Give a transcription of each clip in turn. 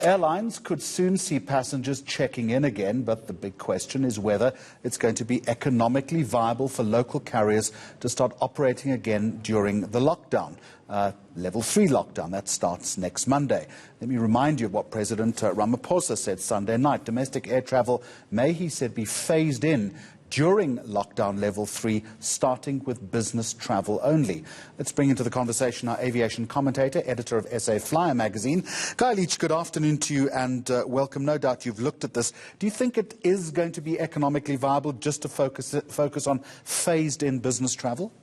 Airlines could soon see passengers checking in again, but the big question is whether it's going to be economically viable for local carriers to start operating again during the lockdown. Level 3 lockdown, that starts next Monday. Let me remind you of what President Ramaphosa said Sunday night. Domestic air travel may, he said, be phased in during lockdown level 3, starting with business travel only. Let's bring into the conversation our aviation commentator, editor of SA Flyer magazine. Guy Leitch, good afternoon to you and welcome. No doubt you've looked at this. Do you think it is going to be economically viable just to focus on phased-in business travel?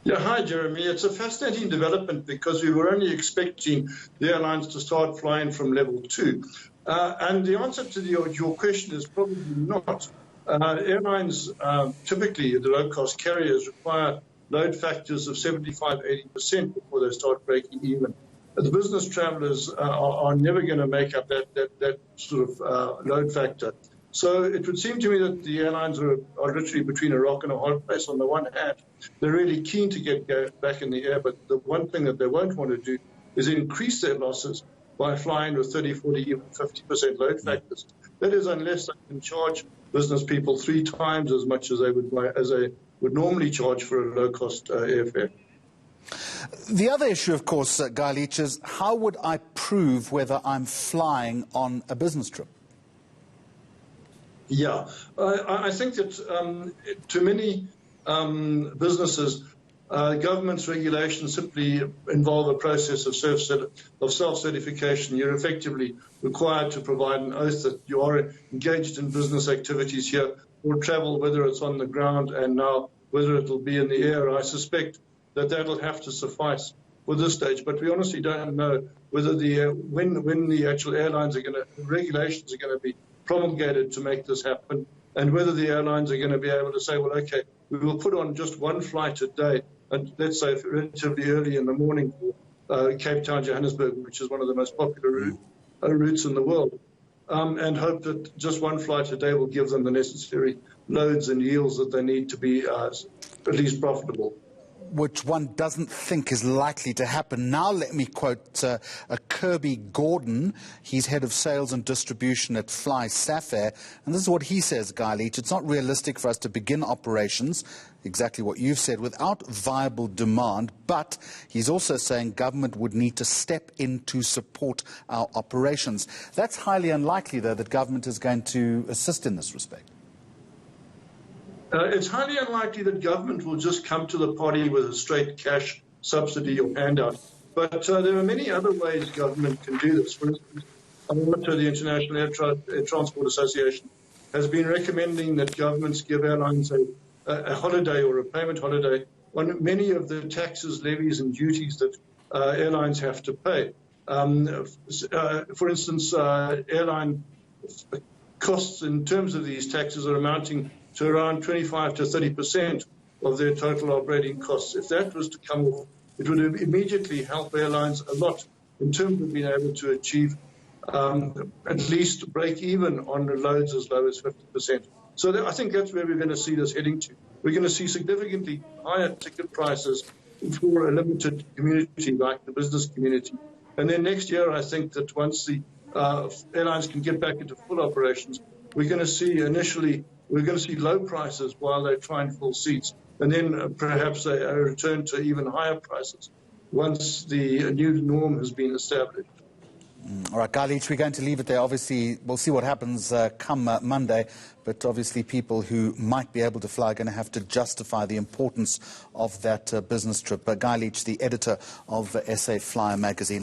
Yeah, hi, Jeremy. It's a fascinating development because we were only expecting the airlines to start flying from level 2. And the answer to your question is probably not. Airlines, typically the low-cost carriers, require load factors of 75–80% before they start breaking even. The business travellers are never going to make up that sort of load factor. So it would seem to me that the airlines are literally between a rock and a hard place. On the one hand, they're really keen to get back in the air, but the one thing that they won't want to do is increase their losses by flying with 30, 40, even 50% load factors. That is, unless they can charge business people 3 times as much as they would normally charge for a low-cost airfare. The other issue, of course, Guy Leitch, is how would I prove whether I'm flying on a business trip? Yeah, I think that to many businesses, government's regulations simply involve a process of self-certification. You're effectively required to provide an oath that you are engaged in business activities here or travel, whether it's on the ground and now whether it'll be in the air. I suspect that that'll have to suffice for this stage, but we honestly don't know whether when the actual airlines regulations are going to be promulgated to make this happen, and whether the airlines are going to be able to say, well, okay, we will put on just one flight a day, and let's say relatively early in the morning for Cape Town, Johannesburg, which is one of the most popular routes in the world, and hope that just one flight a day will give them the necessary loads and yields that they need to be at least profitable. Which one doesn't think is likely to happen. Now let me quote Kirby Gordon. He's head of sales and distribution at Fly Safair. And this is what he says, Guy Leitch. It's not realistic for us to begin operations, exactly what you've said, without viable demand. But he's also saying government would need to step in to support our operations. That's highly unlikely, though, that government is going to assist in this respect. It's highly unlikely that government will just come to the party with a straight cash subsidy or handout. But there are many other ways government can do this. For instance, the International Air Transport Association has been recommending that governments give airlines a holiday or a payment holiday on many of the taxes, levies and duties that airlines have to pay. For instance, airline costs in terms of these taxes are amounting to around 25 to 30% of their total operating costs. If that was to come off, it would immediately help airlines a lot in terms of being able to achieve at least break even on the loads as low as 50%. So I think that's where we're going to see this heading to. We're going to see significantly higher ticket prices for a limited community like the business community. And then next year, I think that once the airlines can get back into full operations, we're going to see low prices while they try and fill seats, and then perhaps a return to even higher prices once the new norm has been established. All right, Guy Leitch, we're going to leave it there. Obviously, we'll see what happens come Monday, but obviously people who might be able to fly are going to have to justify the importance of that business trip. Guy Leitch, the editor of SA Flyer magazine.